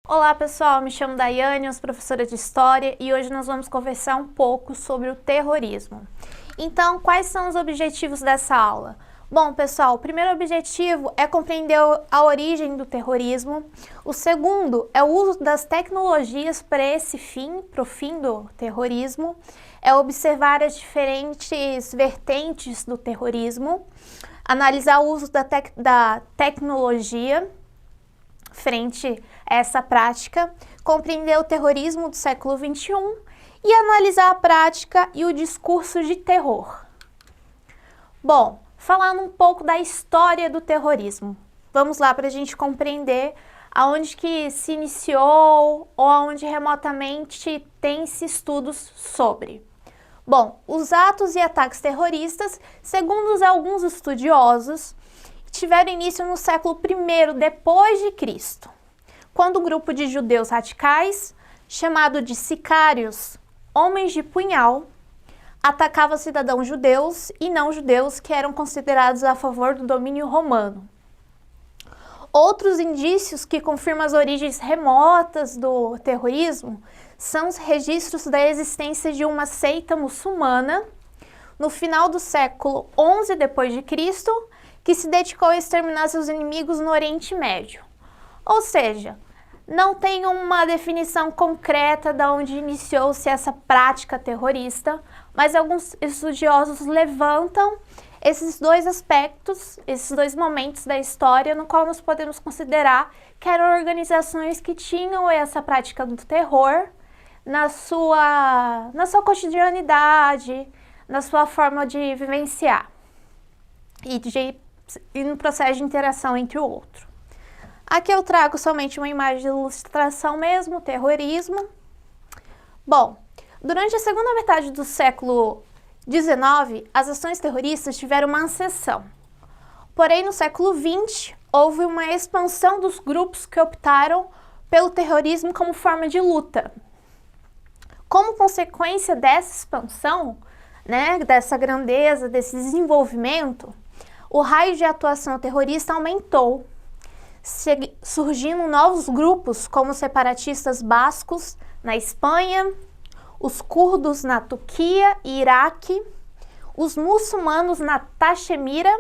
Olá pessoal, me chamo Daiane, eu sou professora de História e hoje nós vamos conversar um pouco sobre o terrorismo. Então, quais são os objetivos dessa aula? Bom pessoal, o primeiro objetivo é compreender a origem do terrorismo. O segundo é o uso das tecnologias para esse fim, para o fim do terrorismo. É observar as diferentes vertentes do terrorismo, analisar o uso da tecnologia frente a essa prática, compreender o terrorismo do século XXI e analisar a prática e o discurso de terror. Bom, falando um pouco da história do terrorismo. Vamos lá para a gente compreender aonde que se iniciou ou aonde remotamente tem-se estudos sobre. Bom, os atos e ataques terroristas, segundo alguns estudiosos, tiveram início no século I depois de Cristo, quando um grupo de judeus radicais, chamado de sicários, homens de punhal, atacava cidadãos judeus e não judeus que eram considerados a favor do domínio romano. Outros indícios que confirmam as origens remotas do terrorismo são os registros da existência de uma seita muçulmana no final do século XI depois de Cristo, que se dedicou a exterminar seus inimigos no Oriente Médio. Ou seja, não tem uma definição concreta de onde iniciou-se essa prática terrorista, mas alguns estudiosos levantam esses dois aspectos, esses dois momentos da história, no qual nós podemos considerar que eram organizações que tinham essa prática do terror na sua cotidianidade, na sua forma de vivenciar e no processo de interação entre o outro. Aqui eu trago somente uma imagem de ilustração mesmo, terrorismo. Bom, durante a segunda metade do século XIX, as ações terroristas tiveram uma ascensão. Porém, no século XX, houve uma expansão dos grupos que optaram pelo terrorismo como forma de luta. Como consequência dessa expansão, dessa grandeza, desse desenvolvimento, o raio de atuação terrorista aumentou, surgindo novos grupos como os separatistas bascos na Espanha, os curdos na Turquia e Iraque, os muçulmanos na Caxemira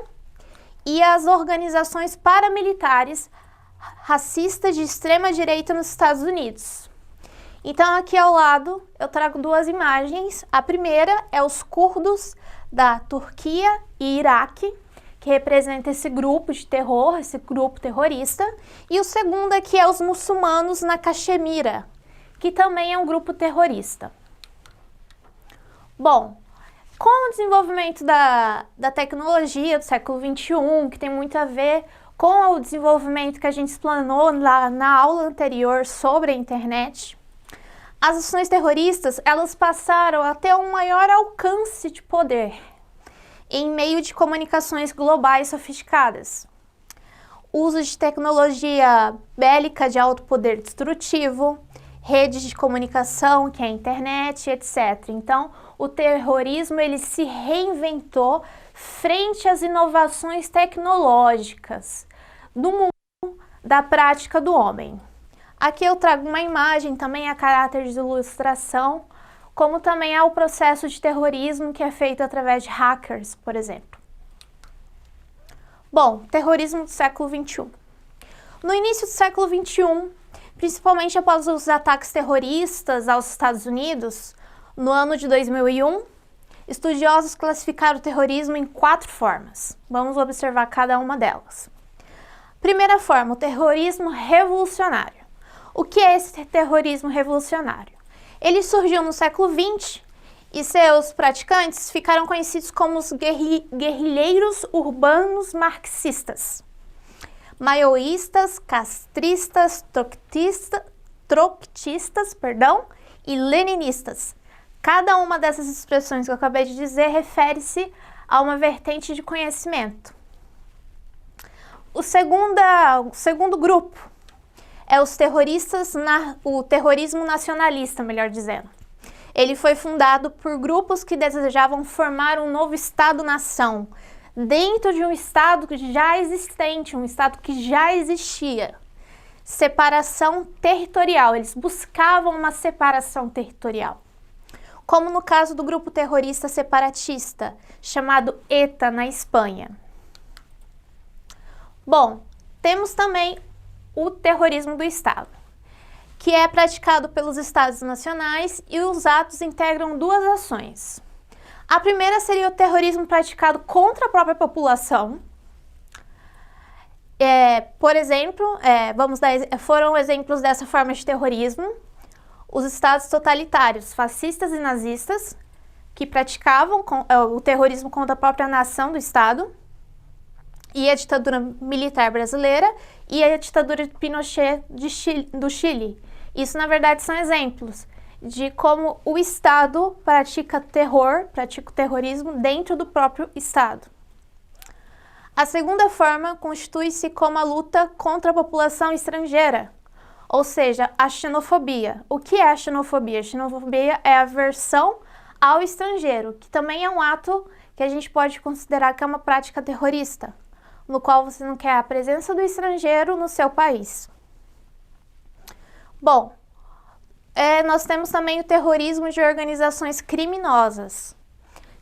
e as organizações paramilitares racistas de extrema direita nos Estados Unidos. Então aqui ao lado eu trago duas imagens. A primeira é os curdos da Turquia e Iraque, que representa esse grupo de terror, esse grupo terrorista, e o segundo aqui é os muçulmanos na Caxemira, que também é um grupo terrorista. Bom, com o desenvolvimento da tecnologia do século XXI, que tem muito a ver com o desenvolvimento que a gente explanou lá na aula anterior sobre a internet, as ações terroristas, elas passaram a ter um maior alcance de poder em meio de comunicações globais sofisticadas. Uso de tecnologia bélica de alto poder destrutivo, redes de comunicação, que é a internet, etc. Então, o terrorismo ele se reinventou frente às inovações tecnológicas do mundo da prática do homem. Aqui eu trago uma imagem também a caráter de ilustração, como também há o processo de terrorismo que é feito através de hackers, por exemplo. Bom, terrorismo do século XXI. No início do século XXI, principalmente após os ataques terroristas aos Estados Unidos, no ano de 2001, estudiosos classificaram o terrorismo em 4 formas. Vamos observar cada uma delas. Primeira forma, o terrorismo revolucionário. O que é esse terrorismo revolucionário? Ele surgiu no século XX e seus praticantes ficaram conhecidos como os guerrilheiros urbanos marxistas, maoístas, castristas, trotskistas e leninistas. Cada uma dessas expressões que eu acabei de dizer refere-se a uma vertente de conhecimento. O segundo grupo é o terrorismo nacionalista, melhor dizendo. Ele foi fundado por grupos que desejavam formar um novo Estado-nação, dentro de um Estado já existente, um Estado que já existia. Separação territorial, eles buscavam uma separação territorial. Como no caso do grupo terrorista separatista, chamado ETA, na Espanha. Bom, temos também o terrorismo do Estado, que é praticado pelos Estados nacionais e os atos integram duas ações. A primeira seria o terrorismo praticado contra a própria população. Por exemplo, foram exemplos dessa forma de terrorismo os estados totalitários, fascistas e nazistas, que praticavam o terrorismo contra a própria nação do Estado, e a ditadura militar brasileira e a ditadura de Pinochet do Chile. Isso, na verdade, são exemplos de como o Estado pratica o terrorismo dentro do próprio Estado. A segunda forma constitui-se como a luta contra a população estrangeira, ou seja, a xenofobia. O que é a xenofobia? A xenofobia é a aversão ao estrangeiro, que também é um ato que a gente pode considerar que é uma prática terrorista, no qual você não quer a presença do estrangeiro no seu país. Bom, nós temos também o terrorismo de organizações criminosas,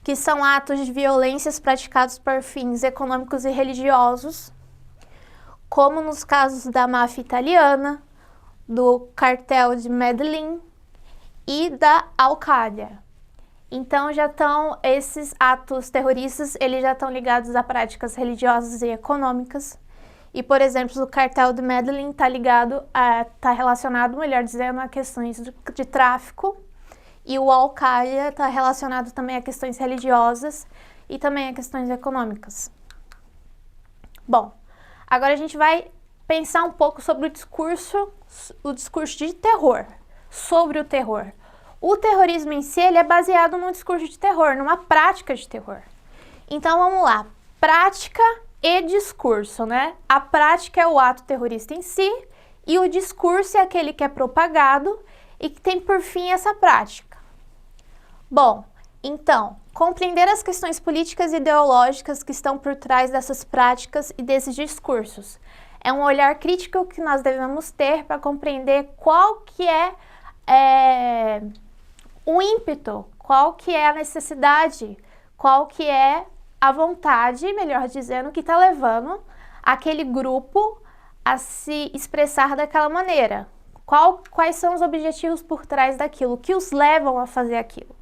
que são atos de violências praticados por fins econômicos e religiosos, como nos casos da máfia italiana, do cartel de Medellín e da Al-Qaeda. Então esses atos terroristas, eles já estão ligados a práticas religiosas e econômicas. E, por exemplo, o cartel de Medellín está relacionado, melhor dizendo, a questões de tráfico. E o Al-Qaeda está relacionado também a questões religiosas e também a questões econômicas. Bom, agora a gente vai pensar um pouco sobre o discurso de terror, sobre o terror. O terrorismo em si, ele é baseado num discurso de terror, numa prática de terror. Então, vamos lá. Prática e discurso, né? A prática é o ato terrorista em si e o discurso é aquele que é propagado e que tem por fim essa prática. Bom, então, compreender as questões políticas e ideológicas que estão por trás dessas práticas e desses discursos. É um olhar crítico que nós devemos ter para compreender qual que é o ímpeto, qual que é a necessidade, qual que é a vontade, melhor dizendo, que está levando aquele grupo a se expressar daquela maneira. Quais são os objetivos por trás daquilo, o que os levam a fazer aquilo.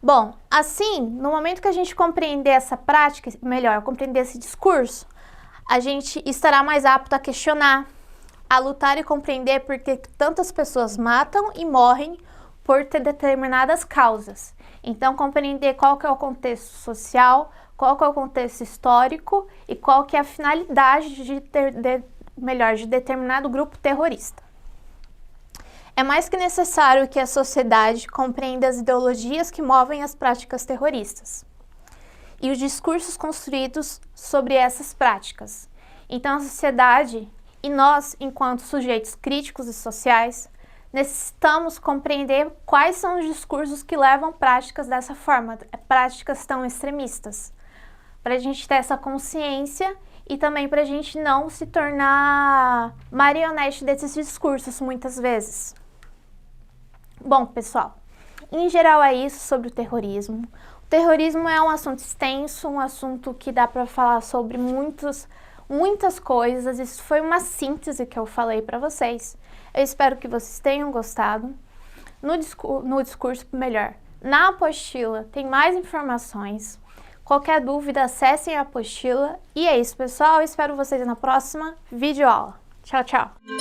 Bom, assim, no momento que a gente compreender essa prática, melhor, compreender esse discurso, a gente estará mais apto a questionar, a lutar e compreender por que tantas pessoas matam e morrem por ter determinadas causas. Então, compreender qual que é o contexto social, qual que é o contexto histórico e qual que é a finalidade de determinado grupo terrorista. É mais que necessário que a sociedade compreenda as ideologias que movem as práticas terroristas e os discursos construídos sobre essas práticas. Então, a sociedade e nós, enquanto sujeitos críticos e sociais, necessitamos compreender quais são os discursos que levam práticas dessa forma, práticas tão extremistas, para a gente ter essa consciência e também para a gente não se tornar marionete desses discursos muitas vezes. Bom, pessoal, em geral é isso sobre o terrorismo. O terrorismo é um assunto extenso, um assunto que dá para falar sobre muitas coisas. Isso foi uma síntese que eu falei para vocês. Eu espero que vocês tenham gostado. No discurso, melhor, na apostila tem mais informações. Qualquer dúvida, acessem a apostila. E é isso, pessoal. Eu espero vocês na próxima videoaula. Tchau, tchau!